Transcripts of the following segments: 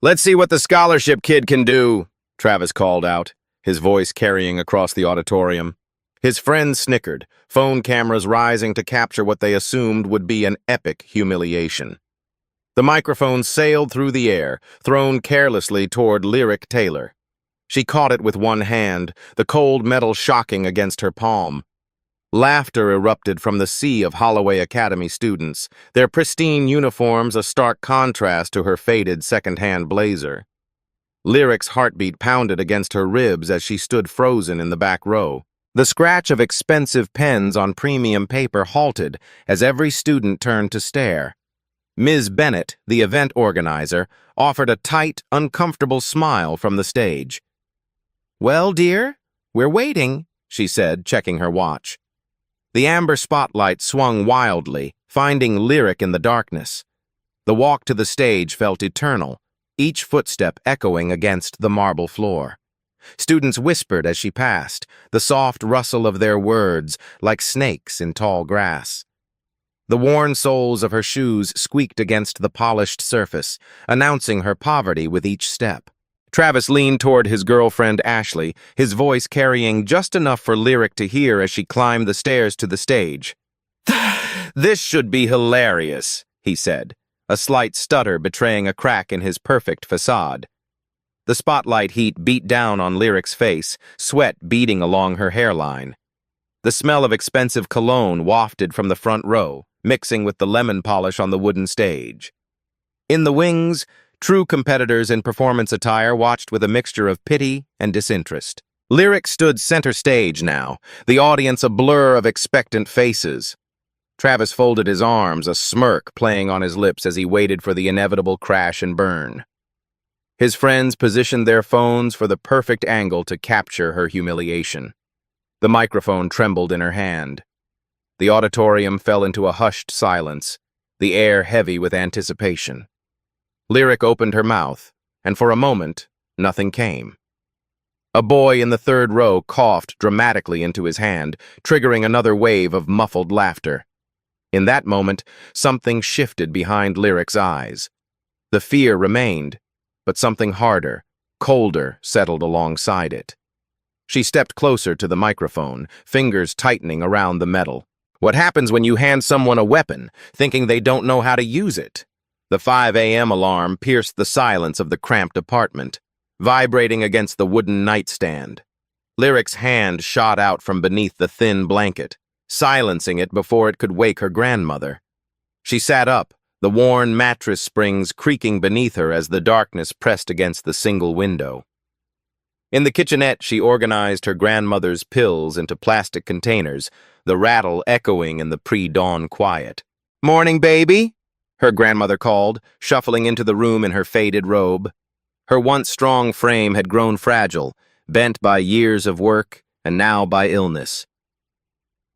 Let's see what the scholarship kid can do, Travis called out, his voice carrying across the auditorium. His friends snickered, phone cameras rising to capture what they assumed would be an epic humiliation. The microphone sailed through the air, thrown carelessly toward Lyric Taylor. She caught it with one hand, the cold metal shocking against her palm. Laughter erupted from the sea of Holloway Academy students, their pristine uniforms a stark contrast to her faded second-hand blazer. Lyric's heartbeat pounded against her ribs as she stood frozen in the back row. The scratch of expensive pens on premium paper halted as every student turned to stare. Ms. Bennett, the event organizer, offered a tight, uncomfortable smile from the stage. "Well, dear, we're waiting," she said, checking her watch. The amber spotlight swung wildly, finding Lyric in the darkness. The walk to the stage felt eternal, each footstep echoing against the marble floor. Students whispered as she passed, the soft rustle of their words like snakes in tall grass. The worn soles of her shoes squeaked against the polished surface, announcing her poverty with each step. Travis leaned toward his girlfriend Ashley, his voice carrying just enough for Lyric to hear as she climbed the stairs to the stage. "This should be hilarious," he said, a slight stutter betraying a crack in his perfect facade. The spotlight heat beat down on Lyric's face, sweat beading along her hairline. The smell of expensive cologne wafted from the front row, mixing with the lemon polish on the wooden stage. In the wings, true competitors in performance attire watched with a mixture of pity and disinterest. Lyric stood center stage now, the audience a blur of expectant faces. Travis folded his arms, a smirk playing on his lips as he waited for the inevitable crash and burn. His friends positioned their phones for the perfect angle to capture her humiliation. The microphone trembled in her hand. The auditorium fell into a hushed silence, the air heavy with anticipation. Lyric opened her mouth, and for a moment, nothing came. A boy in the third row coughed dramatically into his hand, triggering another wave of muffled laughter. In that moment, something shifted behind Lyric's eyes. The fear remained, but something harder, colder, settled alongside it. She stepped closer to the microphone, fingers tightening around the metal. What happens when you hand someone a weapon, thinking they don't know how to use it? The 5 a.m. alarm pierced the silence of the cramped apartment, vibrating against the wooden nightstand. Lyric's hand shot out from beneath the thin blanket, silencing it before it could wake her grandmother. She sat up, the worn mattress springs creaking beneath her as the darkness pressed against the single window. In the kitchenette, she organized her grandmother's pills into plastic containers, the rattle echoing in the pre-dawn quiet. "Morning, baby," her grandmother called, shuffling into the room in her faded robe. Her once strong frame had grown fragile, bent by years of work and now by illness.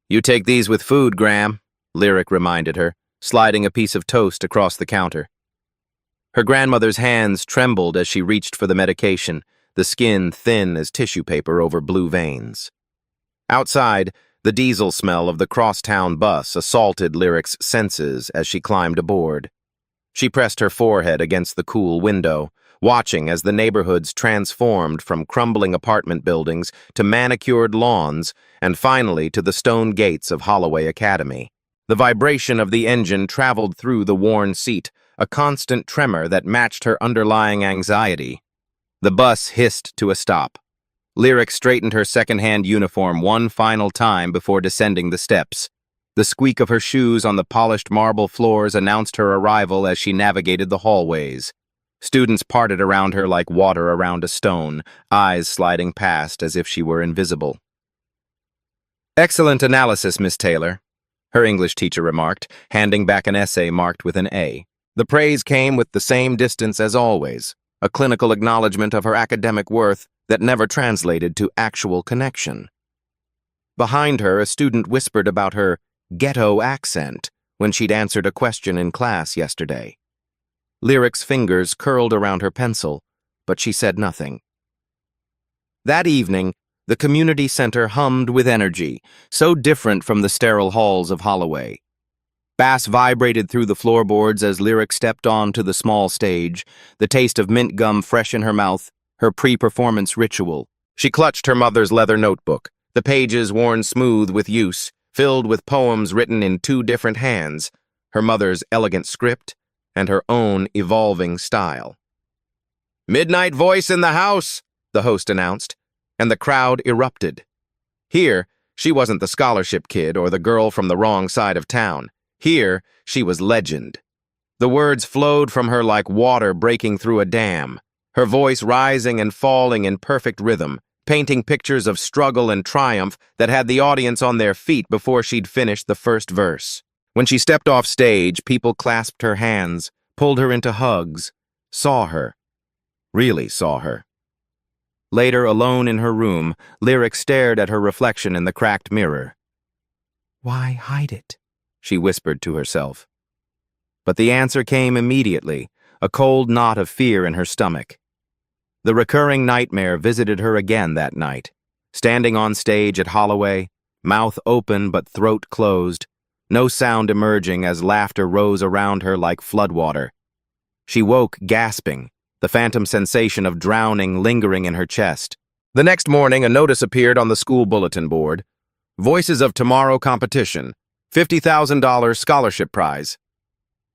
"You take these with food, Gram," Lyric reminded her, sliding a piece of toast across the counter. Her grandmother's hands trembled as she reached for the medication, the skin thin as tissue paper over blue veins. Outside, the diesel smell of the crosstown bus assaulted Lyric's senses as she climbed aboard. She pressed her forehead against the cool window, watching as the neighborhoods transformed from crumbling apartment buildings to manicured lawns and finally to the stone gates of Holloway Academy. The vibration of the engine traveled through the worn seat, a constant tremor that matched her underlying anxiety. The bus hissed to a stop. Lyric straightened her second-hand uniform one final time before descending the steps. The squeak of her shoes on the polished marble floors announced her arrival as she navigated the hallways. Students parted around her like water around a stone, eyes sliding past as if she were invisible. "Excellent analysis, Miss Taylor," her English teacher remarked, handing back an essay marked with an A. The praise came with the same distance as always, a clinical acknowledgement of her academic worth that never translated to actual connection. Behind her, a student whispered about her ghetto accent when she'd answered a question in class yesterday. Lyric's fingers curled around her pencil, but she said nothing. That evening, the community center hummed with energy, so different from the sterile halls of Holloway. Bass vibrated through the floorboards as Lyric stepped onto the small stage, the taste of mint gum fresh in her mouth, her pre-performance ritual. She clutched her mother's leather notebook, the pages worn smooth with use, filled with poems written in two different hands, her mother's elegant script and her own evolving style. "Midnight voice in the house," the host announced, and the crowd erupted. Here, she wasn't the scholarship kid or the girl from the wrong side of town. Here, she was legend. The words flowed from her like water breaking through a dam, her voice rising and falling in perfect rhythm, painting pictures of struggle and triumph that had the audience on their feet before she'd finished the first verse. When she stepped off stage, people clasped her hands, pulled her into hugs, saw her, really saw her. Later, alone in her room, Lyric stared at her reflection in the cracked mirror. "Why hide it?" she whispered to herself. But the answer came immediately, a cold knot of fear in her stomach. The recurring nightmare visited her again that night, standing on stage at Holloway, mouth open but throat closed, no sound emerging as laughter rose around her like floodwater. She woke gasping, the phantom sensation of drowning lingering in her chest. The next morning, a notice appeared on the school bulletin board. "Voices of Tomorrow competition, $50,000 scholarship prize."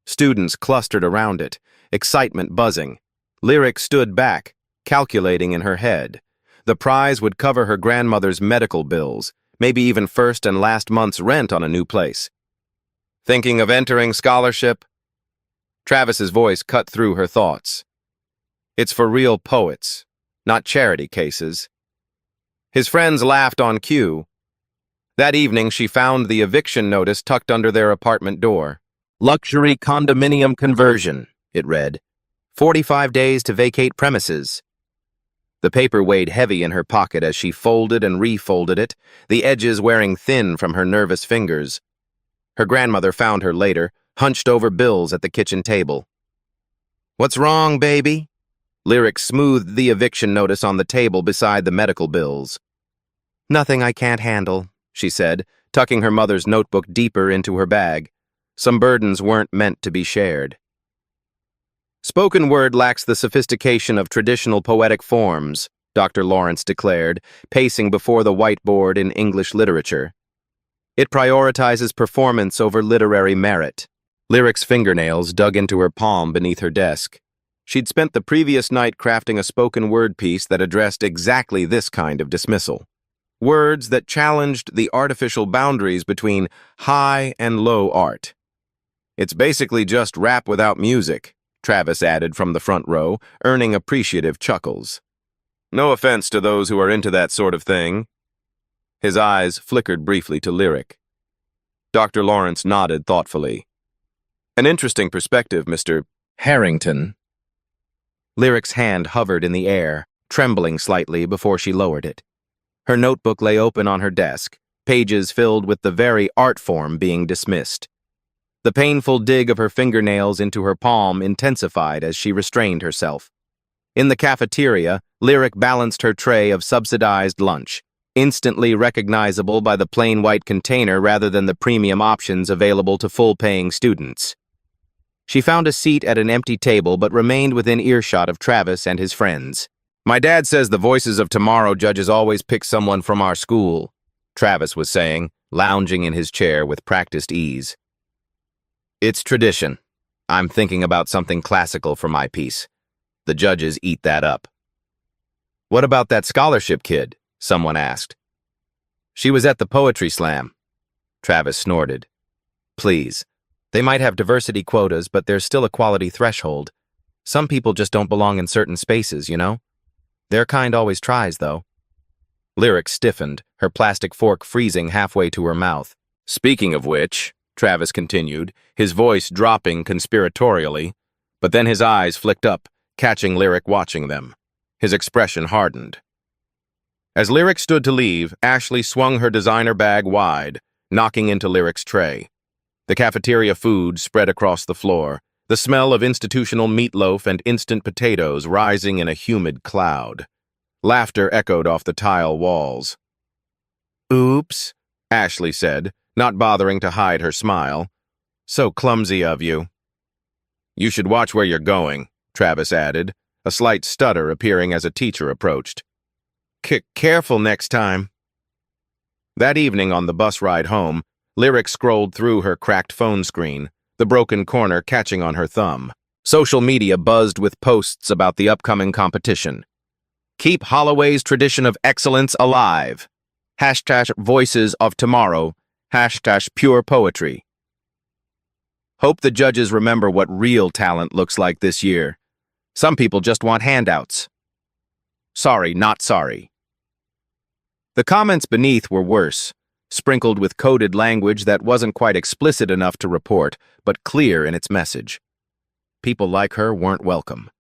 Students clustered around it, excitement buzzing. Lyric stood back, calculating in her head. The prize would cover her grandmother's medical bills, maybe even first and last month's rent on a new place. "Thinking of entering scholarship?" Travis's voice cut through her thoughts. "It's for real poets, not charity cases." His friends laughed on cue. That evening, she found the eviction notice tucked under their apartment door. "Luxury condominium conversion," it read. 45 days to vacate premises." The paper weighed heavy in her pocket as she folded and refolded it, the edges wearing thin from her nervous fingers. Her grandmother found her later, hunched over bills at the kitchen table. "What's wrong, baby?" Lyric smoothed the eviction notice on the table beside the medical bills. "Nothing I can't handle," she said, tucking her mother's notebook deeper into her bag. Some burdens weren't meant to be shared. "Spoken word lacks the sophistication of traditional poetic forms," Dr. Lawrence declared, pacing before the whiteboard in English literature. "It prioritizes performance over literary merit." Lyric's fingernails dug into her palm beneath her desk. She'd spent the previous night crafting a spoken word piece that addressed exactly this kind of dismissal. Words that challenged the artificial boundaries between high and low art. "It's basically just rap without music," Travis added from the front row, earning appreciative chuckles. "No offense to those who are into that sort of thing." His eyes flickered briefly to Lyric. Dr. Lawrence nodded thoughtfully. "An interesting perspective, Mr. Harrington." Lyric's hand hovered in the air, trembling slightly before she lowered it. Her notebook lay open on her desk, pages filled with the very art form being dismissed. The painful dig of her fingernails into her palm intensified as she restrained herself. In the cafeteria, Lyric balanced her tray of subsidized lunch, instantly recognizable by the plain white container rather than the premium options available to full-paying students. She found a seat at an empty table but remained within earshot of Travis and his friends. "My dad says the Voices of Tomorrow judges always pick someone from our school," Travis was saying, lounging in his chair with practiced ease. "It's tradition. I'm thinking about something classical for my piece. The judges eat that up." "What about that scholarship kid?" someone asked. "She was at the poetry slam." Travis snorted. "Please. They might have diversity quotas, but there's still a quality threshold. Some people just don't belong in certain spaces, you know? Their kind always tries, though." Lyric stiffened, her plastic fork freezing halfway to her mouth. "Speaking of which," Travis continued, his voice dropping conspiratorially, but then his eyes flicked up, catching Lyric watching them. His expression hardened. As Lyric stood to leave, Ashley swung her designer bag wide, knocking into Lyric's tray. The cafeteria food spread across the floor, the smell of institutional meatloaf and instant potatoes rising in a humid cloud. Laughter echoed off the tile walls. "Oops," Ashley said, not bothering to hide her smile. So clumsy of you. You should watch where you're going, Travis added, a slight stutter appearing as a teacher approached. Careful next time. That evening on the bus ride home, Lyric scrolled through her cracked phone screen, the broken corner catching on her thumb. Social media buzzed with posts about the upcoming competition. Keep Holloway's tradition of excellence alive. Hashtag Voices of Tomorrow. Hashtag Pure Poetry. Hope the judges remember what real talent looks like this year. Some people just want handouts. Sorry, not sorry. The comments beneath were worse, sprinkled with coded language that wasn't quite explicit enough to report, but clear in its message. People like her weren't welcome.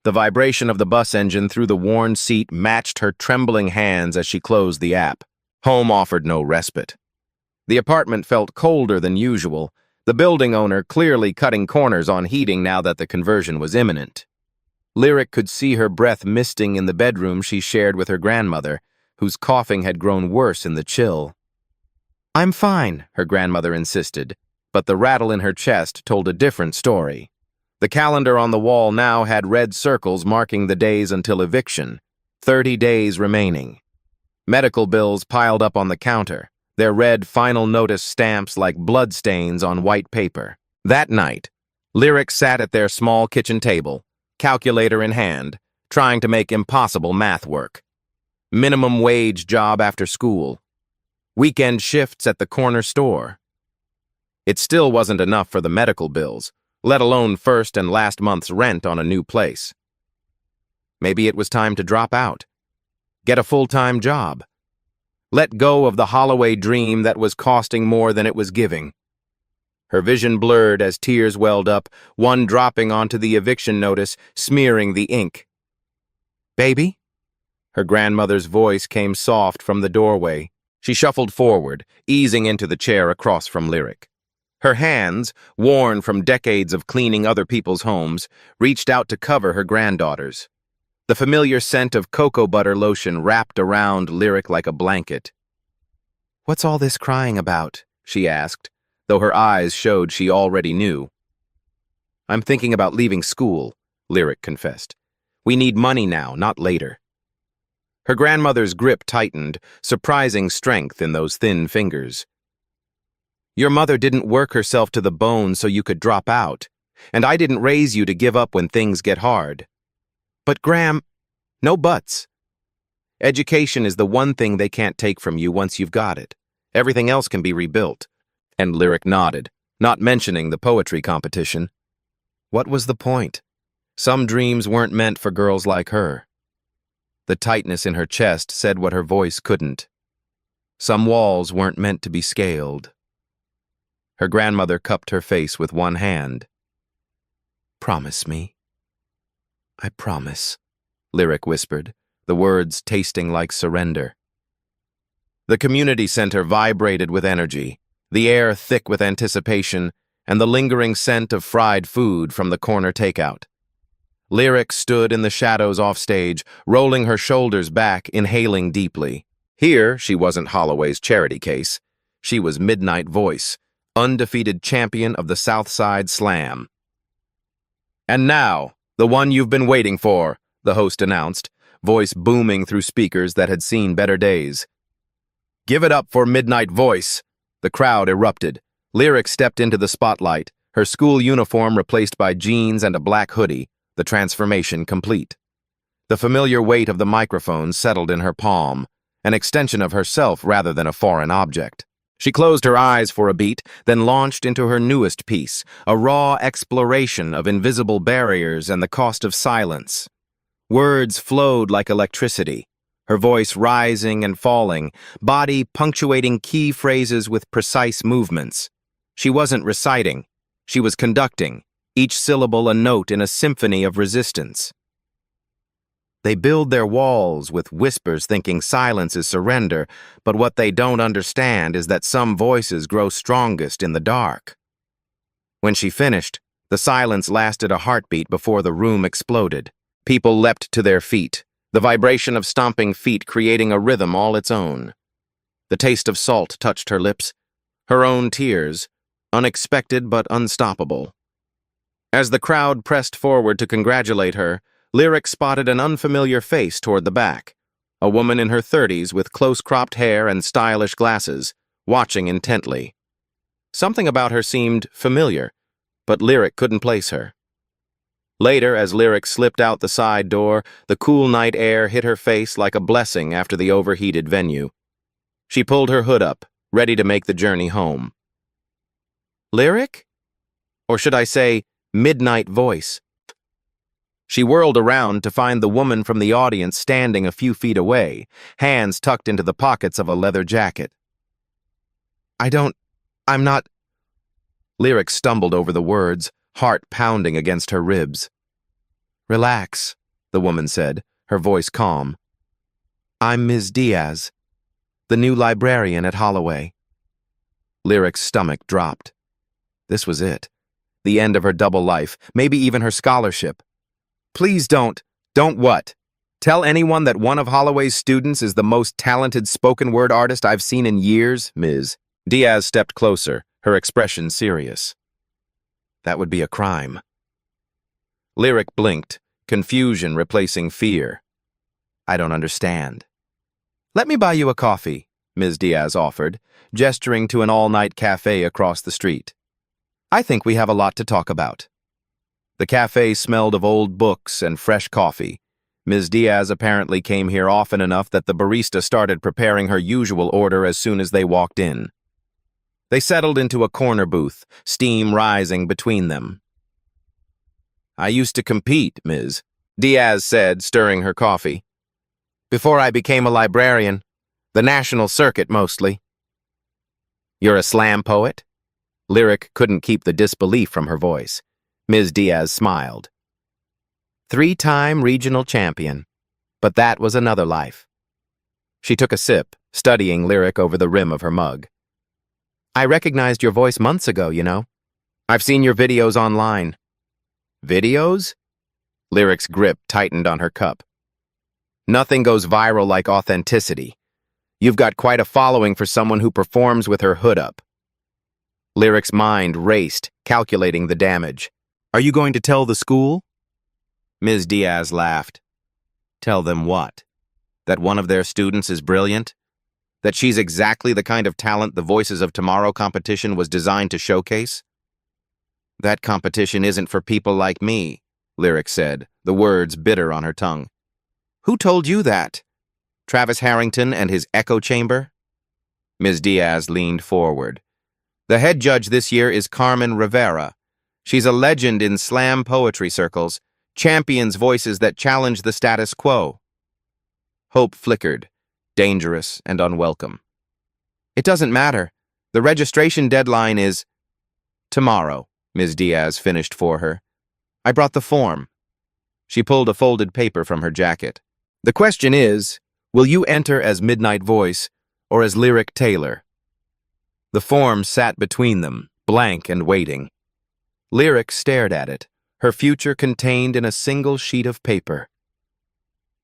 The vibration of the bus engine through the worn seat matched her trembling hands as she closed the app. Home offered no respite. The apartment felt colder than usual, the building owner clearly cutting corners on heating now that the conversion was imminent. Lyric could see her breath misting in the bedroom she shared with her grandmother, whose coughing had grown worse in the chill. "I'm fine," her grandmother insisted, but the rattle in her chest told a different story. The calendar on the wall now had red circles marking the days until eviction, 30 days remaining. Medical bills piled up on the counter, their red final notice stamps like bloodstains on white paper. That night, Lyric sat at their small kitchen table, calculator in hand, trying to make impossible math work. Minimum wage job after school. Weekend shifts at the corner store. It still wasn't enough for the medical bills, let alone first and last month's rent on a new place. Maybe it was time to drop out. Get a full-time job. Let go of the Holloway dream that was costing more than it was giving. Her vision blurred as tears welled up, one dropping onto the eviction notice, smearing the ink. "Baby?" Her grandmother's voice came soft from the doorway. She shuffled forward, easing into the chair across from Lyric. Her hands, worn from decades of cleaning other people's homes, reached out to cover her granddaughter's. The familiar scent of cocoa butter lotion wrapped around Lyric like a blanket. "What's all this crying about?" she asked, though her eyes showed she already knew. "I'm thinking about leaving school," Lyric confessed. "We need money now, not later." Her grandmother's grip tightened, surprising strength in those thin fingers. "Your mother didn't work herself to the bone so you could drop out, and I didn't raise you to give up when things get hard. But no buts. Education is the one thing they can't take from you once you've got it. Everything else can be rebuilt." And Lyric nodded, not mentioning the poetry competition. What was the point? Some dreams weren't meant for girls like her. The tightness in her chest said what her voice couldn't. Some walls weren't meant to be scaled. Her grandmother cupped her face with one hand. "Promise me." "I promise," Lyric whispered, the words tasting like surrender. The community center vibrated with energy, the air thick with anticipation, and the lingering scent of fried food from the corner takeout. Lyric stood in the shadows offstage, rolling her shoulders back, inhaling deeply. Here, she wasn't Holloway's charity case. She was Midnight Voice, undefeated champion of the Southside Slam. "And now, the one you've been waiting for," the host announced, voice booming through speakers that had seen better days. "Give it up for Midnight Voice." The crowd erupted. Lyric stepped into the spotlight, her school uniform replaced by jeans and a black hoodie, the transformation complete. The familiar weight of the microphone settled in her palm, an extension of herself rather than a foreign object. She closed her eyes for a beat, then launched into her newest piece, a raw exploration of invisible barriers and the cost of silence. Words flowed like electricity, her voice rising and falling, body punctuating key phrases with precise movements. She wasn't reciting, she was conducting, each syllable a note in a symphony of resistance. They build their walls with whispers thinking silence is surrender, but what they don't understand is that some voices grow strongest in the dark. When she finished, the silence lasted a heartbeat before the room exploded. People leapt to their feet, the vibration of stomping feet creating a rhythm all its own. The taste of salt touched her lips, her own tears, unexpected but unstoppable. As the crowd pressed forward to congratulate her, Lyric spotted an unfamiliar face toward the back, a woman in her 30s with close-cropped hair and stylish glasses, watching intently. Something about her seemed familiar, but Lyric couldn't place her. Later, as Lyric slipped out the side door, the cool night air hit her face like a blessing after the overheated venue. She pulled her hood up, ready to make the journey home. Lyric? Or should I say, midnight voice? She whirled around to find the woman from the audience standing a few feet away, hands tucked into the pockets of a leather jacket. I'm not... Lyric stumbled over the words, heart pounding against her ribs. Relax, the woman said, her voice calm. I'm Ms. Diaz, the new librarian at Holloway. Lyric's stomach dropped. This was it. The end of her double life, maybe even her scholarship. Please don't what? Tell anyone that one of Holloway's students is the most talented spoken-word artist I've seen in years, Ms. Diaz stepped closer, her expression serious. That would be a crime. Lyric blinked, confusion replacing fear. I don't understand. Let me buy you a coffee, Ms. Diaz offered, gesturing to an all-night cafe across the street. I think we have a lot to talk about. The cafe smelled of old books and fresh coffee. Ms. Diaz apparently came here often enough that the barista started preparing her usual order as soon as they walked in. They settled into a corner booth, steam rising between them. I used to compete, Ms. Diaz said, stirring her coffee. Before I became a librarian, the national circuit mostly. You're a slam poet? Lyric couldn't keep the disbelief from her voice. Ms. Diaz smiled. 3-time regional champion, but that was another life. She took a sip, studying Lyric over the rim of her mug. I recognized your voice months ago, you know. I've seen your videos online. Videos? Lyric's grip tightened on her cup. Nothing goes viral like authenticity. You've got quite a following for someone who performs with her hood up. Lyric's mind raced, calculating the damage. Are you going to tell the school? Ms. Diaz laughed. Tell them what? That one of their students is brilliant? That she's exactly the kind of talent the Voices of Tomorrow competition was designed to showcase? That competition isn't for people like me, Lyric said, the words bitter on her tongue. Who told you that? Travis Harrington and his echo chamber? Ms. Diaz leaned forward. The head judge this year is Carmen Rivera. She's a legend in slam poetry circles, champions voices that challenge the status quo. Hope flickered, dangerous and unwelcome. It doesn't matter. The registration deadline is tomorrow, Ms. Diaz finished for her. I brought the form. She pulled a folded paper from her jacket. The question is, will you enter as Midnight Voice or as Lyric Taylor? The form sat between them, blank and waiting. Lyric stared at it, her future contained in a single sheet of paper.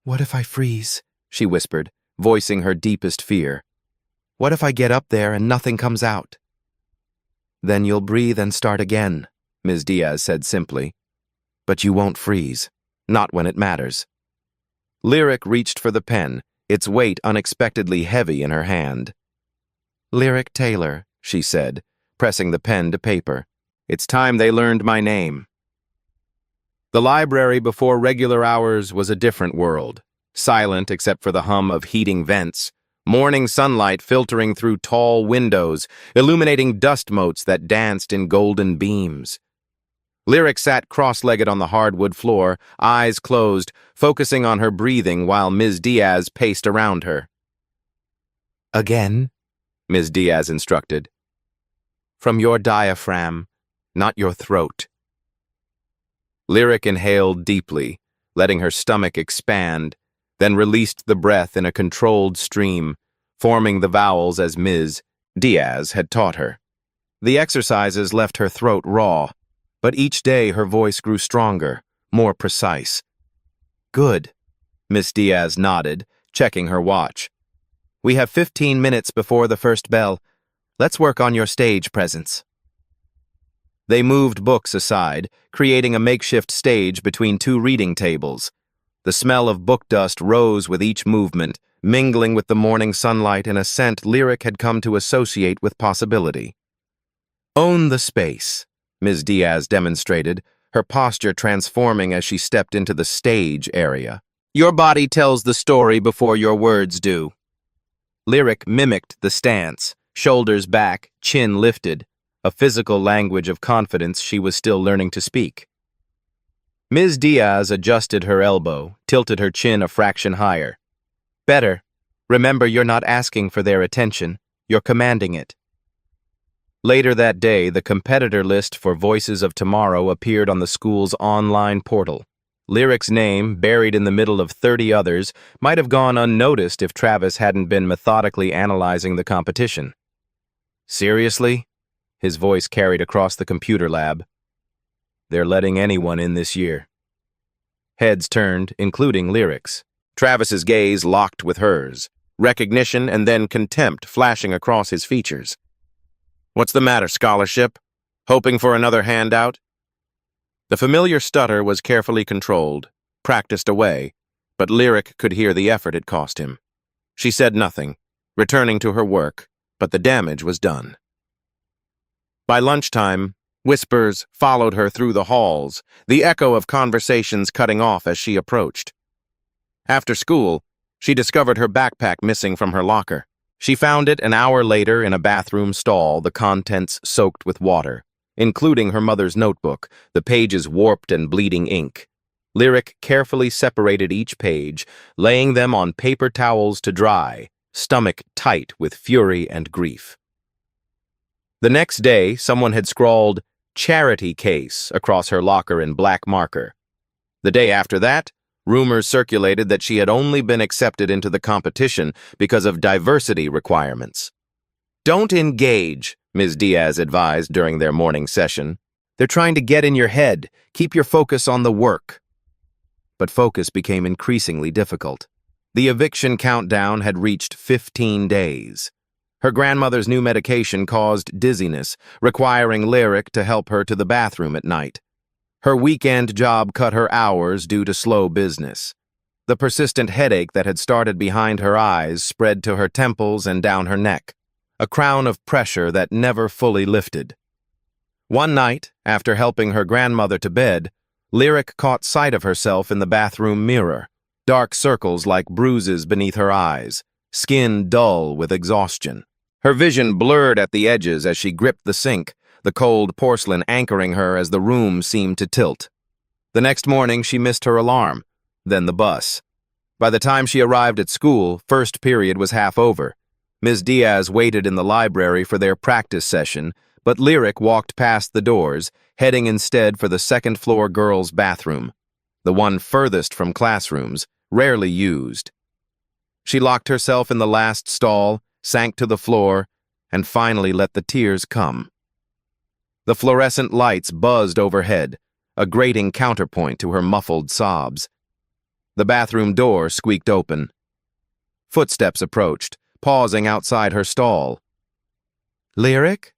What if I freeze? She whispered, voicing her deepest fear. What if I get up there and nothing comes out? Then you'll breathe and start again, Ms. Diaz said simply. But you won't freeze, not when it matters. Lyric reached for the pen, its weight unexpectedly heavy in her hand. Lyric Taylor, she said, pressing the pen to paper. It's time they learned my name. The library before regular hours was a different world, silent except for the hum of heating vents, morning sunlight filtering through tall windows, illuminating dust motes that danced in golden beams. Lyric sat cross-legged on the hardwood floor, eyes closed, focusing on her breathing while Ms. Diaz paced around her. Again, Ms. Diaz instructed. From your diaphragm, not your throat. Lyric inhaled deeply, letting her stomach expand, then released the breath in a controlled stream, forming the vowels as Ms. Diaz had taught her. The exercises left her throat raw, but each day her voice grew stronger, more precise. Good, Miss Diaz nodded, checking her watch. We have 15 minutes before the first bell. Let's work on your stage presence. They moved books aside, creating a makeshift stage between two reading tables. The smell of book dust rose with each movement, mingling with the morning sunlight in a scent Lyric had come to associate with possibility. "Own the space," Ms. Diaz demonstrated, her posture transforming as she stepped into the stage area. "Your body tells the story before your words do." Lyric mimicked the stance, shoulders back, chin lifted, a physical language of confidence she was still learning to speak. Ms. Diaz adjusted her elbow, tilted her chin a fraction higher. "Better. Remember, you're not asking for their attention, you're commanding it." Later that day, the competitor list for Voices of Tomorrow appeared on the school's online portal. Lyric's name, buried in the middle of 30 others, might have gone unnoticed if Travis hadn't been methodically analyzing the competition. "Seriously?" His voice carried across the computer lab. "They're letting anyone in this year." Heads turned, including Lyric's. Travis's gaze locked with hers, recognition and then contempt flashing across his features. "What's the matter, scholarship? Hoping for another handout?" The familiar stutter was carefully controlled, practiced away, but Lyric could hear the effort it cost him. She said nothing, returning to her work, but the damage was done. By lunchtime, whispers followed her through the halls, the echo of conversations cutting off as she approached. After school, she discovered her backpack missing from her locker. She found it an hour later in a bathroom stall, the contents soaked with water, including her mother's notebook, the pages warped and bleeding ink. Lyric carefully separated each page, laying them on paper towels to dry, stomach tight with fury and grief. The next day, someone had scrawled "charity case" across her locker in black marker. The day after that, rumors circulated that she had only been accepted into the competition because of diversity requirements. "Don't engage," Ms. Diaz advised during their morning session. "They're trying to get in your head. Keep your focus on the work." But focus became increasingly difficult. The eviction countdown had reached 15 days. Her grandmother's new medication caused dizziness, requiring Lyric to help her to the bathroom at night. Her weekend job cut her hours due to slow business. The persistent headache that had started behind her eyes spread to her temples and down her neck, a crown of pressure that never fully lifted. One night, after helping her grandmother to bed, Lyric caught sight of herself in the bathroom mirror, dark circles like bruises beneath her eyes, skin dull with exhaustion. Her vision blurred at the edges as she gripped the sink, the cold porcelain anchoring her as the room seemed to tilt. The next morning, she missed her alarm, then the bus. By the time she arrived at school, first period was half over. Ms. Diaz waited in the library for their practice session, but Lyric walked past the doors, heading instead for the second-floor girls' bathroom, the one furthest from classrooms, rarely used. She locked herself in the last stall, sank to the floor, and finally let the tears come. The fluorescent lights buzzed overhead, a grating counterpoint to her muffled sobs. The bathroom door squeaked open. Footsteps approached, pausing outside her stall. "Lyric?"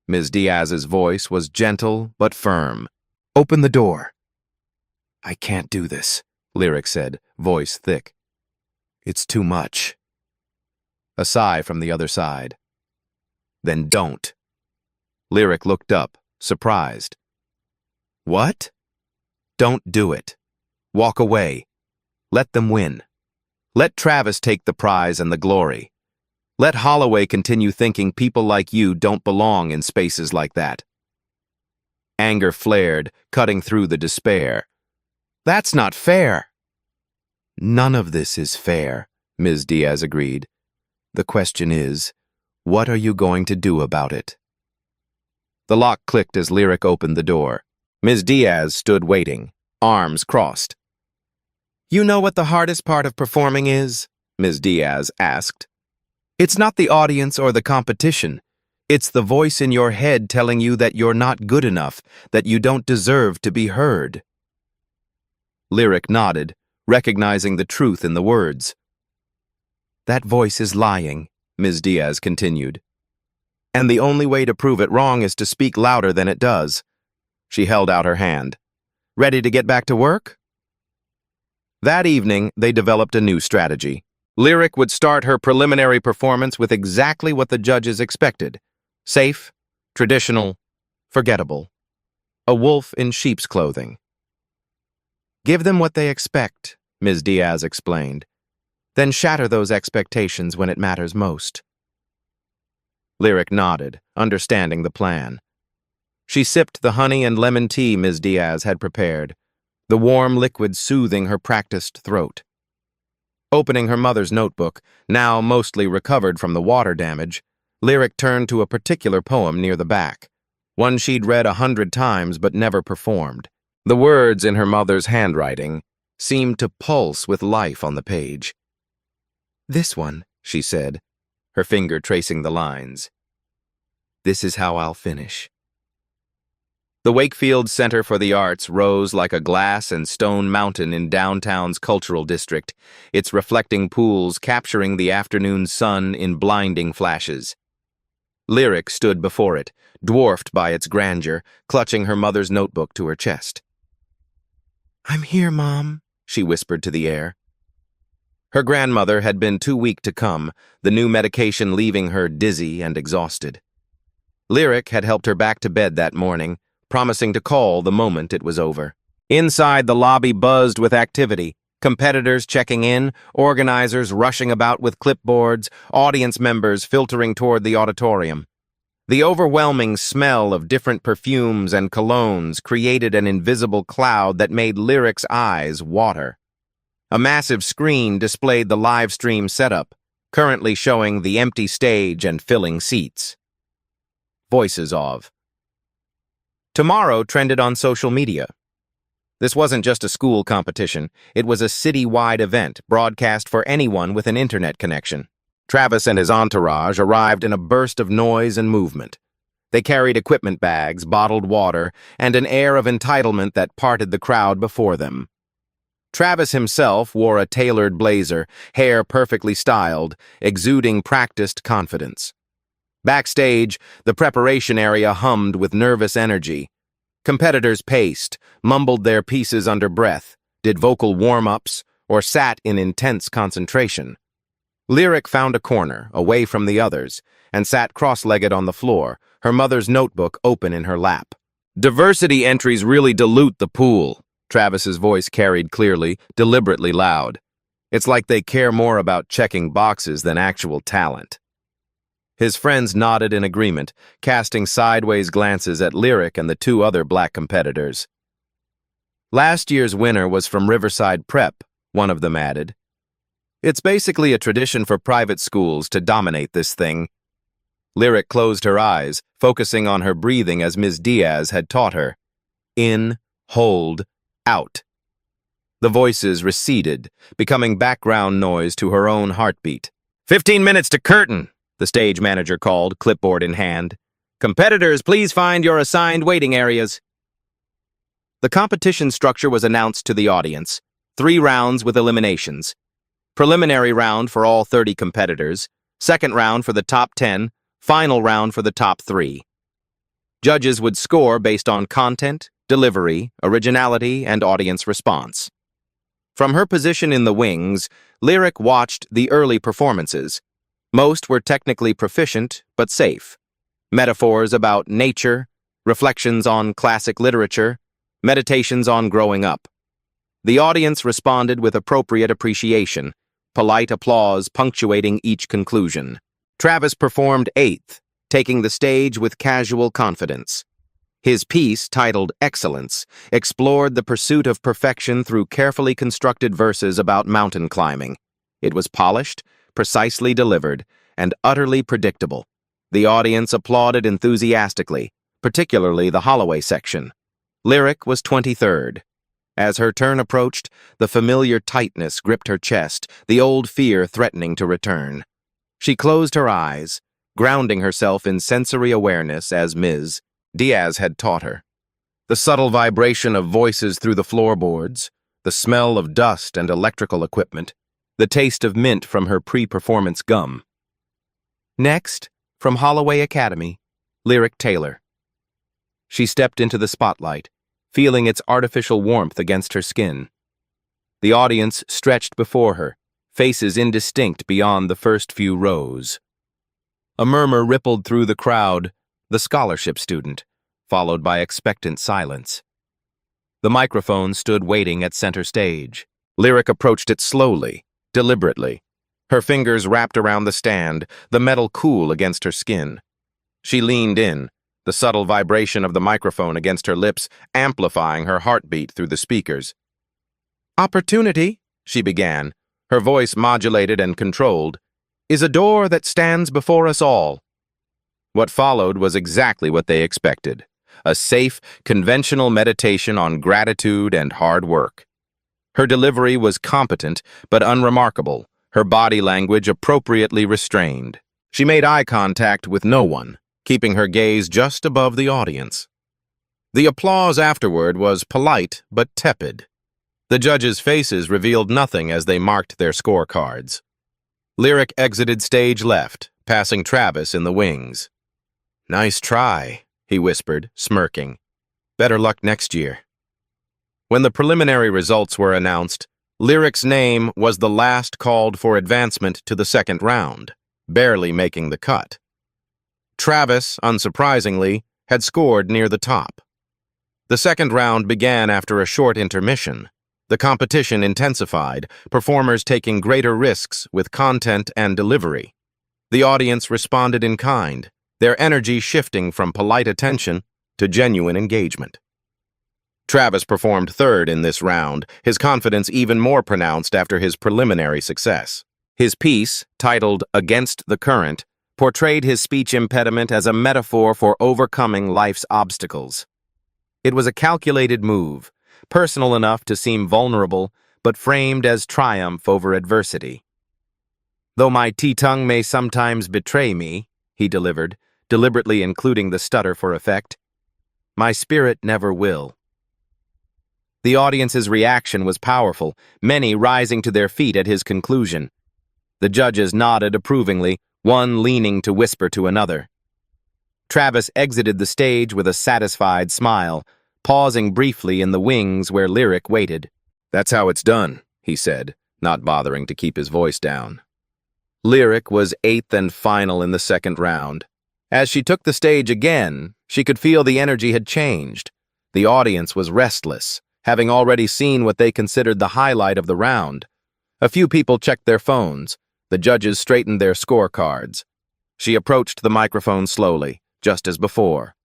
Ms. Diaz's voice was gentle but firm. "Open the door." "I can't do this," Lyric said, voice thick. "It's too much." A sigh from the other side. "Then don't." Lyric looked up, surprised. "What?" "Don't do it. Walk away. Let them win. Let Travis take the prize and the glory. Let Holloway continue thinking people like you don't belong in spaces like that." Anger flared, cutting through the despair. "That's not fair." "None of this is fair," Ms. Diaz agreed. "The question is, what are you going to do about it?" The lock clicked as Lyric opened the door. Ms. Diaz stood waiting, arms crossed. "You know what the hardest part of performing is?" Ms. Diaz asked. "It's not the audience or the competition. It's the voice in your head telling you that you're not good enough, that you don't deserve to be heard." Lyric nodded, recognizing the truth in the words. "That voice is lying," Ms. Diaz continued. And the only way to prove it wrong is to speak louder than it does. She held out her hand. Ready to get back to work? That evening, they developed a new strategy. Lyric would start her preliminary performance with exactly what the judges expected. Safe, traditional, forgettable. A wolf in sheep's clothing. Give them what they expect, Ms. Diaz explained. Then shatter those expectations when it matters most. Lyric nodded, understanding the plan. She sipped the honey and lemon tea Ms. Diaz had prepared, the warm liquid soothing her practiced throat. Opening her mother's notebook, now mostly recovered from the water damage, Lyric turned to a particular poem near the back, one she'd read 100 times but never performed. The words in her mother's handwriting seemed to pulse with life on the page. This one, she said, her finger tracing the lines. This is how I'll finish. The Wakefield Center for the Arts rose like a glass and stone mountain in downtown's cultural district, its reflecting pools capturing the afternoon sun in blinding flashes. Lyric stood before it, dwarfed by its grandeur, clutching her mother's notebook to her chest. I'm here, Mom, she whispered to the air. Her grandmother had been too weak to come, the new medication leaving her dizzy and exhausted. Lyric had helped her back to bed that morning, promising to call the moment it was over. Inside, the lobby buzzed with activity, competitors checking in, organizers rushing about with clipboards, audience members filtering toward the auditorium. The overwhelming smell of different perfumes and colognes created an invisible cloud that made Lyric's eyes water. A massive screen displayed the live stream setup, currently showing the empty stage and filling seats. Voices of. Tomorrow trended on social media. This wasn't just a school competition, it was a city-wide event broadcast for anyone with an internet connection. Travis and his entourage arrived in a burst of noise and movement. They carried equipment bags, bottled water, and an air of entitlement that parted the crowd before them. Travis himself wore a tailored blazer, hair perfectly styled, exuding practiced confidence. Backstage, the preparation area hummed with nervous energy. Competitors paced, mumbled their pieces under breath, did vocal warm-ups, or sat in intense concentration. Lyric found a corner, away from the others, and sat cross-legged on the floor, her mother's notebook open in her lap. Diversity entries really dilute the pool, Travis's voice carried clearly, deliberately loud. It's like they care more about checking boxes than actual talent. His friends nodded in agreement, casting sideways glances at Lyric and the two other black competitors. Last year's winner was from Riverside Prep, one of them added. It's basically a tradition for private schools to dominate this thing. Lyric closed her eyes, focusing on her breathing as Ms. Diaz had taught her. In, hold, out. The voices receded, becoming background noise to her own heartbeat. 15 minutes to curtain, the stage manager called, clipboard in hand. Competitors, please find your assigned waiting areas. The competition structure was announced to the audience. 3 rounds with eliminations. Preliminary round for all 30 competitors, second round for the top 10, final round for the top 3. Judges would score based on content, delivery, originality, and audience response. From her position in the wings, Lyric watched the early performances. Most were technically proficient, but safe. Metaphors about nature, reflections on classic literature, meditations on growing up. The audience responded with appropriate appreciation, polite applause punctuating each conclusion. Travis performed 8th, taking the stage with casual confidence. His piece, titled Excellence, explored the pursuit of perfection through carefully constructed verses about mountain climbing. It was polished, precisely delivered, and utterly predictable. The audience applauded enthusiastically, particularly the Holloway section. Lyric was 23rd. As her turn approached, the familiar tightness gripped her chest, the old fear threatening to return. She closed her eyes, grounding herself in sensory awareness as Ms. Diaz had taught her. The subtle vibration of voices through the floorboards, the smell of dust and electrical equipment, the taste of mint from her pre-performance gum. Next, From Holloway Academy, Lyric Taylor. She stepped into the spotlight, feeling its artificial warmth against her skin. The audience stretched before her, faces indistinct beyond the first few rows. A murmur rippled through the crowd, the scholarship student, followed by expectant silence. The microphone stood waiting at center stage. Lyric approached it slowly, deliberately. Her fingers wrapped around the stand, the metal cool against her skin. She leaned in, the subtle vibration of the microphone against her lips amplifying her heartbeat through the speakers. "Opportunity," she began, her voice modulated and controlled, "is a door that stands before us all." What followed was exactly what they expected, a safe, conventional meditation on gratitude and hard work. Her delivery was competent but unremarkable, her body language appropriately restrained. She made eye contact with no one, keeping her gaze just above the audience. The applause afterward was polite but tepid. The judges' faces revealed nothing as they marked their scorecards. Lyric exited stage left, passing Travis in the wings. "Nice try," he whispered, smirking. "Better luck next year." When the preliminary results were announced, Lyric's name was the last called for advancement to the second round, barely making the cut. Travis, unsurprisingly, had scored near the top. The second round began after a short intermission. The competition intensified, performers taking greater risks with content and delivery. The audience responded in kind, their energy shifting from polite attention to genuine engagement. Travis performed third in this round, his confidence even more pronounced after his preliminary success. His piece, titled "Against the Current," portrayed his speech impediment as a metaphor for overcoming life's obstacles. It was a calculated move, personal enough to seem vulnerable, but framed as triumph over adversity. "Though my tongue may sometimes betray me," he delivered, deliberately including the stutter for effect, "my spirit never will." The audience's reaction was powerful, many rising to their feet at his conclusion. The judges nodded approvingly, one leaning to whisper to another. Travis exited the stage with a satisfied smile, pausing briefly in the wings where Lyric waited. "That's how it's done," he said, not bothering to keep his voice down. Lyric was eighth and final in the second round. As she took the stage again, she could feel the energy had changed. The audience was restless, having already seen what they considered the highlight of the round. A few people checked their phones. The judges straightened their scorecards. She approached the microphone slowly, just as before.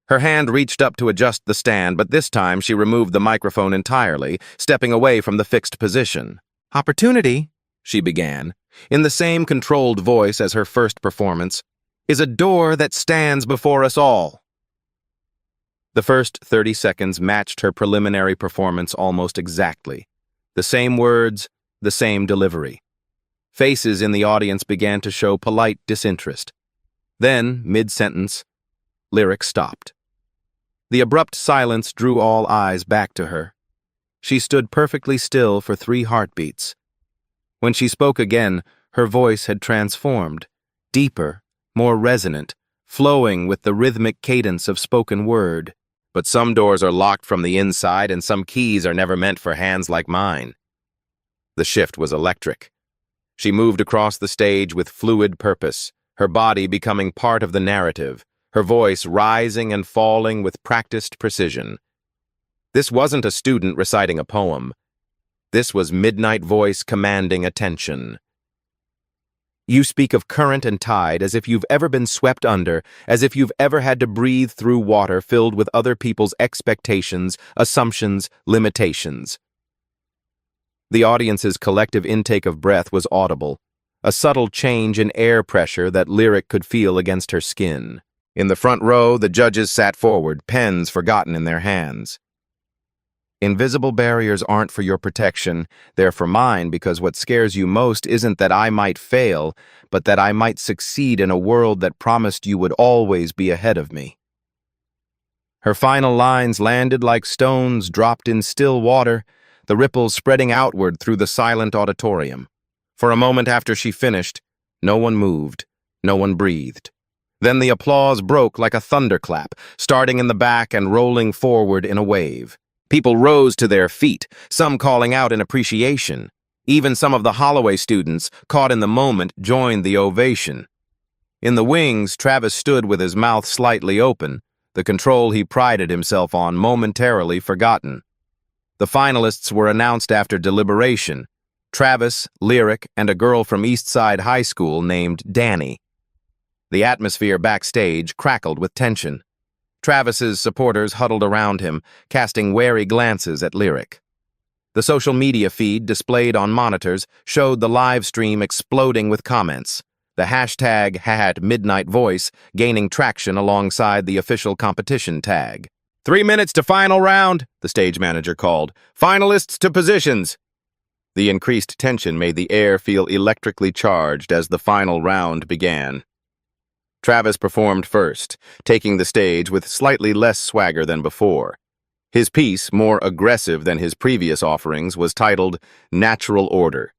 Her hand reached up to adjust the stand, but this time she removed the microphone entirely, stepping away from the fixed position. "Opportunity," she began, in the same controlled voice as her first performance, "is a door that stands before us all." The first 30 seconds matched her preliminary performance almost exactly. The same words, the same delivery. Faces in the audience began to show polite disinterest. Then, mid-sentence, Lyric stopped. The abrupt silence drew all eyes back to her. She stood perfectly still for 3 heartbeats. When she spoke again, her voice had transformed, deeper, more resonant, flowing with the rhythmic cadence of spoken word. "But some doors are locked from the inside and some keys are never meant for hands like mine." The shift was electric. She moved across the stage with fluid purpose, her body becoming part of the narrative, her voice rising and falling with practiced precision. This wasn't a student reciting a poem. This was midnight voice commanding attention. "You speak of current and tide as if you've ever been swept under, as if you've ever had to breathe through water filled with other people's expectations, assumptions, limitations." The audience's collective intake of breath was audible, a subtle change in air pressure that Lyric could feel against her skin. In the front row, the judges sat forward, pens forgotten in their hands. "Invisible barriers aren't for your protection, they're for mine, because what scares you most isn't that I might fail, but that I might succeed in a world that promised you would always be ahead of me." Her final lines landed like stones dropped in still water, the ripples spreading outward through the silent auditorium. For a moment after she finished, no one moved, no one breathed. Then the applause broke like a thunderclap, starting in the back and rolling forward in a wave. People rose to their feet, some calling out in appreciation. Even some of the Holloway students, caught in the moment, joined the ovation. In the wings, Travis stood with his mouth slightly open, the control he prided himself on momentarily forgotten. The finalists were announced after deliberation: Travis, Lyric, and a girl from East Side High School named Danny. The atmosphere backstage crackled with tension. Travis's supporters huddled around him, casting wary glances at Lyric. The social media feed displayed on monitors showed the live stream exploding with comments, the hashtag #MidnightVoice gaining traction alongside the official competition tag. 3 minutes to final round, the stage manager called. Finalists to positions. The increased tension made the air feel electrically charged as the final round began. Travis performed first, taking the stage with slightly less swagger than before. His piece, more aggressive than his previous offerings, was titled Natural Order.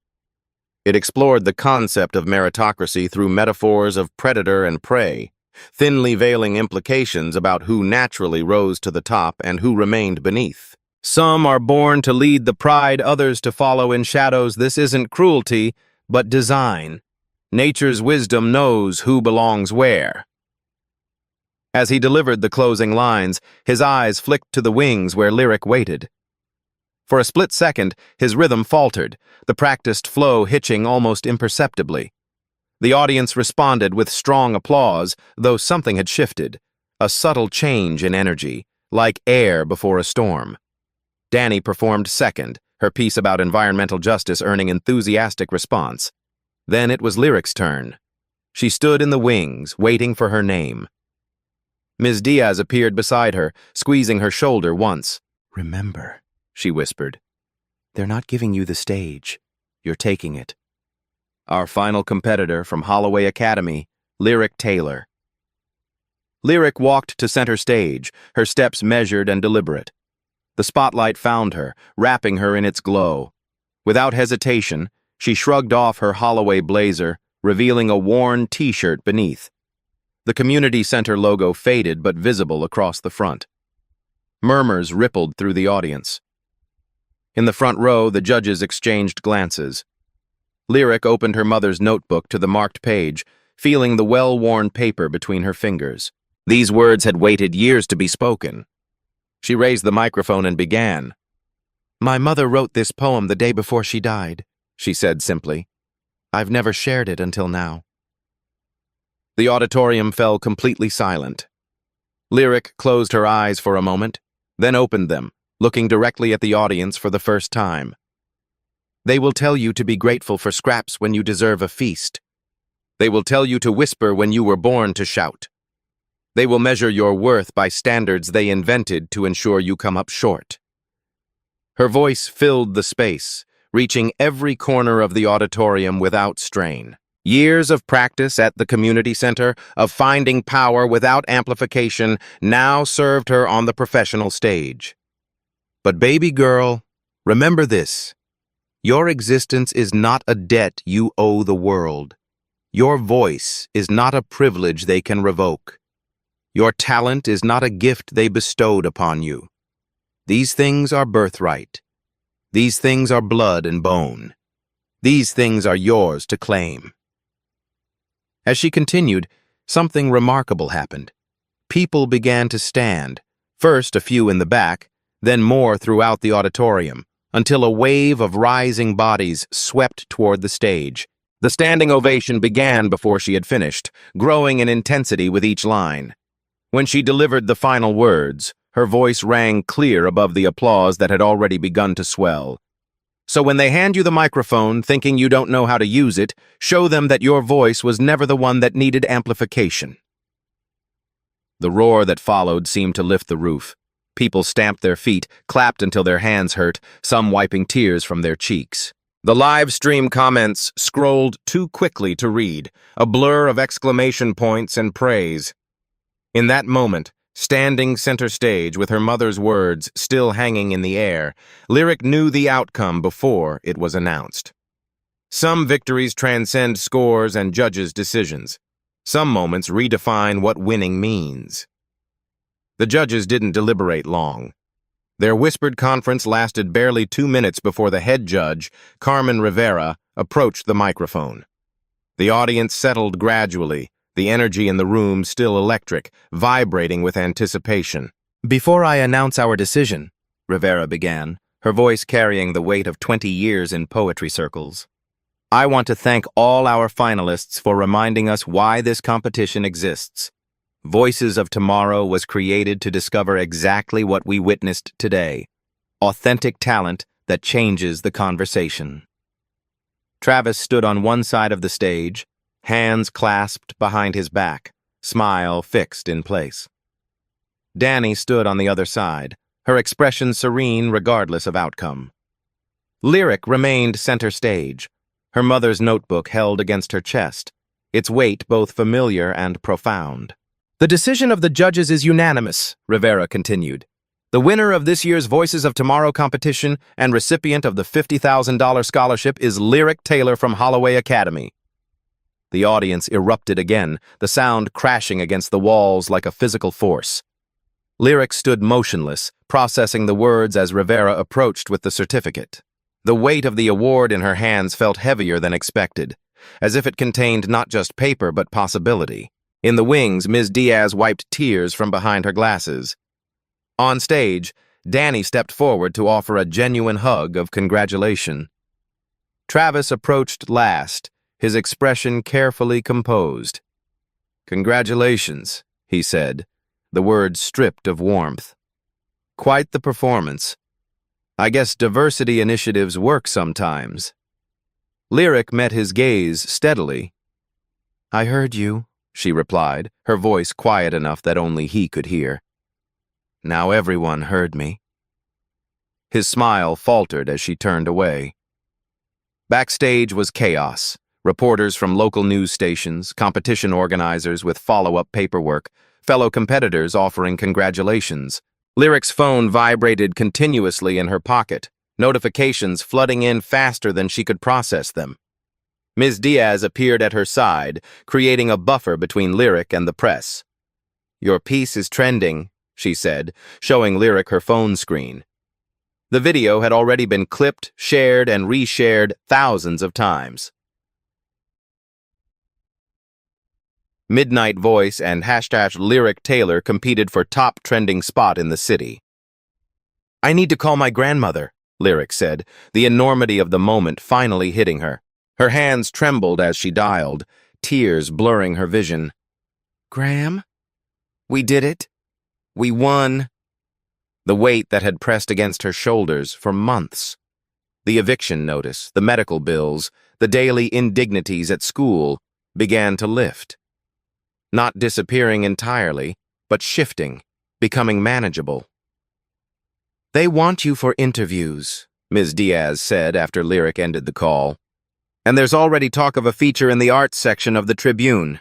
It explored the concept of meritocracy through metaphors of predator and prey, thinly veiling implications about who naturally rose to the top and who remained beneath. Some are born to lead the pride, others to follow in shadows. This isn't cruelty, but design. Nature's wisdom knows who belongs where. As he delivered the closing lines, his eyes flicked to the wings where Lyric waited. For a split second, his rhythm faltered, the practiced flow hitching almost imperceptibly. The audience responded with strong applause, though something had shifted, a subtle change in energy, like air before a storm. Danny performed second, her piece about environmental justice earning enthusiastic response. Then it was Lyric's turn. She stood in the wings, waiting for her name. Ms. Diaz appeared beside her, squeezing her shoulder once. "Remember," she whispered, "they're not giving you the stage. You're taking it." Our final competitor from Holloway Academy, Lyric Taylor. Lyric walked to center stage, her steps measured and deliberate. The spotlight found her, wrapping her in its glow. Without hesitation, she shrugged off her Holloway blazer, revealing a worn t-shirt beneath. The community center logo faded but visible across the front. Murmurs rippled through the audience. In the front row, the judges exchanged glances. Lyric opened her mother's notebook to the marked page, feeling the well-worn paper between her fingers. These words had waited years to be spoken. She raised the microphone and began. "My mother wrote this poem the day before she died," she said simply. "I've never shared it until now." The auditorium fell completely silent. Lyric closed her eyes for a moment, then opened them, looking directly at the audience for the first time. "They will tell you to be grateful for scraps when you deserve a feast. They will tell you to whisper when you were born to shout. They will measure your worth by standards they invented to ensure you come up short." Her voice filled the space, reaching every corner of the auditorium without strain. Years of practice at the community center, of finding power without amplification, now served her on the professional stage. But baby girl, remember this. Your existence is not a debt you owe the world. Your voice is not a privilege they can revoke. Your talent is not a gift they bestowed upon you. These things are birthright. These things are blood and bone. These things are yours to claim. As she continued, something remarkable happened. People began to stand, first a few in the back, then more throughout the auditorium, until a wave of rising bodies swept toward the stage. The standing ovation began before she had finished, growing in intensity with each line. When she delivered the final words, her voice rang clear above the applause that had already begun to swell. So when they hand you the microphone, thinking you don't know how to use it, show them that your voice was never the one that needed amplification. The roar that followed seemed to lift the roof. People stamped their feet, clapped until their hands hurt, some wiping tears from their cheeks. The live stream comments scrolled too quickly to read, a blur of exclamation points and praise. In that moment, standing center stage with her mother's words still hanging in the air, Lyric knew the outcome before it was announced. Some victories transcend scores and judges' decisions. Some moments redefine what winning means. The judges didn't deliberate long. Their whispered conference lasted barely 2 minutes before the head judge, Carmen Rivera, approached the microphone. The audience settled gradually, the energy in the room still electric, vibrating with anticipation. "Before I announce our decision," Rivera began, her voice carrying the weight of 20 years in poetry circles, "I want to thank all our finalists for reminding us why this competition exists. Voices of Tomorrow was created to discover exactly what we witnessed today: authentic talent that changes the conversation." Travis stood on one side of the stage, hands clasped behind his back, smile fixed in place. Danny stood on the other side, her expression serene regardless of outcome. Lyric remained center stage, her mother's notebook held against her chest, its weight both familiar and profound. "The decision of the judges is unanimous," Rivera continued. "The winner of this year's Voices of Tomorrow competition and recipient of the $50,000 scholarship is Lyric Taylor from Holloway Academy." The audience erupted again, the sound crashing against the walls like a physical force. Lyric stood motionless, processing the words as Rivera approached with the certificate. The weight of the award in her hands felt heavier than expected, as if it contained not just paper but possibility. In the wings, Ms. Diaz wiped tears from behind her glasses. On stage, Danny stepped forward to offer a genuine hug of congratulation. Travis approached last, his expression carefully composed. "Congratulations," he said, the words stripped of warmth. "Quite the performance. I guess diversity initiatives work sometimes." Lyric met his gaze steadily. "I heard you," she replied, her voice quiet enough that only he could hear. "Now everyone heard me." His smile faltered as she turned away. Backstage was chaos. Reporters from local news stations, competition organizers with follow-up paperwork, fellow competitors offering congratulations. Lyric's phone vibrated continuously in her pocket, notifications flooding in faster than she could process them. Ms. Diaz appeared at her side, creating a buffer between Lyric and the press. "Your piece is trending," she said, showing Lyric her phone screen. The video had already been clipped, shared, and reshared thousands of times. Midnight Voice and #Lyric Taylor competed for top trending spot in the city. "I need to call my grandmother," Lyric said, the enormity of the moment finally hitting her. Her hands trembled as she dialed, tears blurring her vision. "Gram? We did it. We won." The weight that had pressed against her shoulders for months. The eviction notice, the medical bills, the daily indignities at school began to lift. Not disappearing entirely, but shifting, becoming manageable. "They want you for interviews," Ms. Diaz said after Lyric ended the call. "And there's already talk of a feature in the arts section of the Tribune."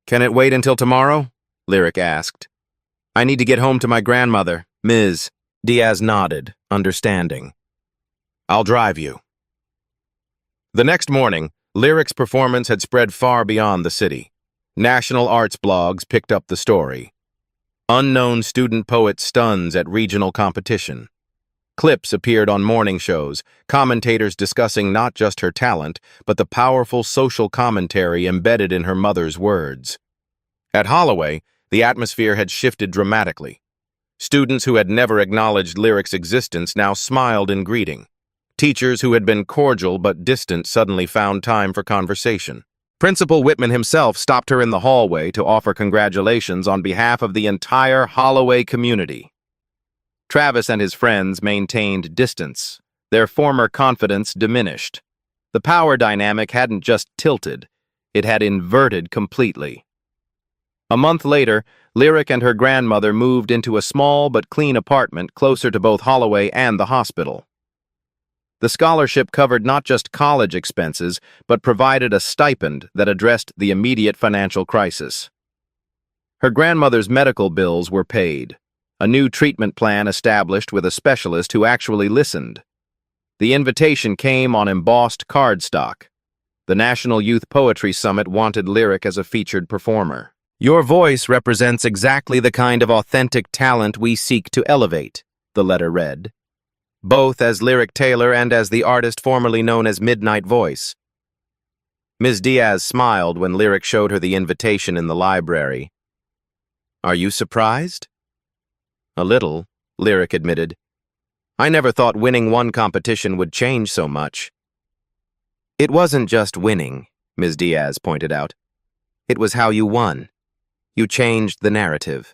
"Can it wait until tomorrow?" Lyric asked. "I need to get home to my grandmother." Ms. Diaz nodded, understanding. "I'll drive you." The next morning, Lyric's performance had spread far beyond the city. National arts blogs picked up the story. Unknown student poet stuns at regional competition. Clips appeared on morning shows, commentators discussing not just her talent, but the powerful social commentary embedded in her mother's words. At Holloway, the atmosphere had shifted dramatically. Students who had never acknowledged Lyric's existence now smiled in greeting. Teachers who had been cordial but distant suddenly found time for conversation. Principal Whitman himself stopped her in the hallway to offer congratulations on behalf of the entire Holloway community. Travis and his friends maintained distance. Their former confidence diminished. The power dynamic hadn't just tilted, it had inverted completely. A month later, Lyric and her grandmother moved into a small but clean apartment closer to both Holloway and the hospital. The scholarship covered not just college expenses, but provided a stipend that addressed the immediate financial crisis. Her grandmother's medical bills were paid, a new treatment plan established with a specialist who actually listened. The invitation came on embossed cardstock. The National Youth Poetry Summit wanted Lyric as a featured performer. Your voice represents exactly the kind of authentic talent we seek to elevate, the letter read. Both as Lyric Taylor and as the artist formerly known as Midnight Voice. Ms. Diaz smiled when Lyric showed her the invitation in the library. Are you surprised? A little, Lyric admitted. I never thought winning one competition would change so much. It wasn't just winning, Ms. Diaz pointed out. It was how you won. You changed the narrative.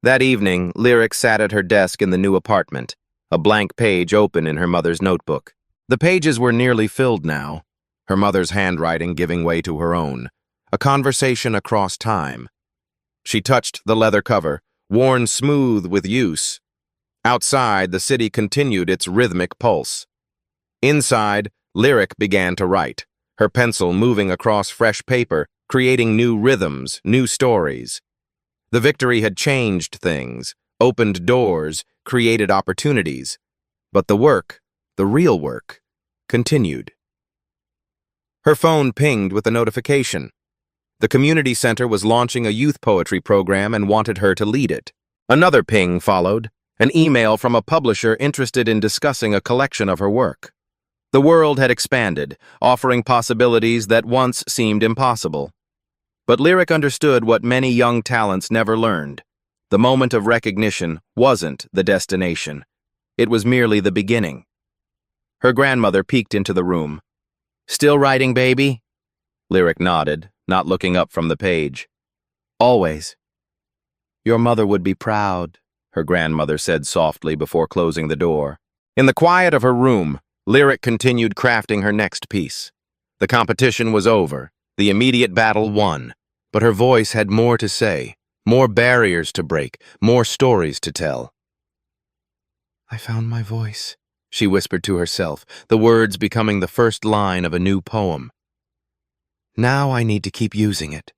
That evening, Lyric sat at her desk in the new apartment, a blank page open in her mother's notebook. The pages were nearly filled now, her mother's handwriting giving way to her own, a conversation across time. She touched the leather cover, worn smooth with use. Outside, the city continued its rhythmic pulse. Inside, Lyric began to write, her pencil moving across fresh paper, creating new rhythms, new stories. The victory had changed things, opened doors, created opportunities. But the work, the real work, continued. Her phone pinged with a notification. The community center was launching a youth poetry program and wanted her to lead it. Another ping followed, an email from a publisher interested in discussing a collection of her work. The world had expanded, offering possibilities that once seemed impossible. But Lyric understood what many young talents never learned. The moment of recognition wasn't the destination. It was merely the beginning. Her grandmother peeked into the room. Still writing, baby? Lyric nodded, not looking up from the page. Always. Your mother would be proud, her grandmother said softly before closing the door. In the quiet of her room, Lyric continued crafting her next piece. The competition was over, the immediate battle won, but her voice had more to say, more barriers to break, more stories to tell. I found my voice, she whispered to herself, the words becoming the first line of a new poem. Now I need to keep using it.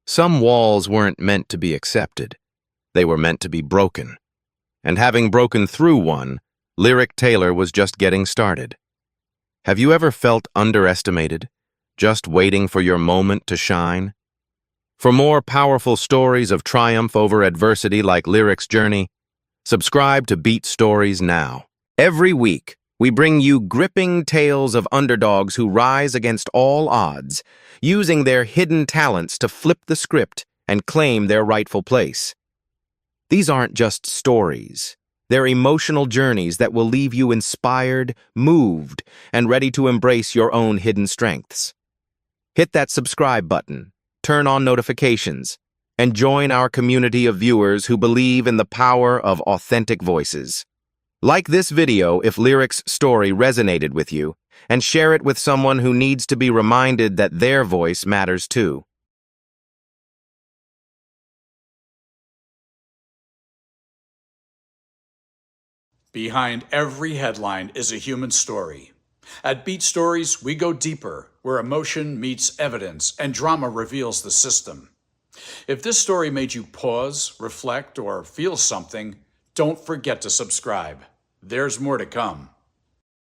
Some walls weren't meant to be accepted. They were meant to be broken. And having broken through one, Lyric Taylor was just getting started. Have you ever felt underestimated, just waiting for your moment to shine? For more powerful stories of triumph over adversity like Lyric's journey, subscribe to Beat Stories now. Every week, we bring you gripping tales of underdogs who rise against all odds, using their hidden talents to flip the script and claim their rightful place. These aren't just stories. They're emotional journeys that will leave you inspired, moved, and ready to embrace your own hidden strengths. Hit that subscribe button, turn on notifications, and join our community of viewers who believe in the power of authentic voices. Like this video if Lyric's story resonated with you, and share it with someone who needs to be reminded that their voice matters too. Behind every headline is a human story. At Beat Stories, we go deeper, where emotion meets evidence and drama reveals the system. If this story made you pause, reflect, or feel something, don't forget to subscribe. There's more to come.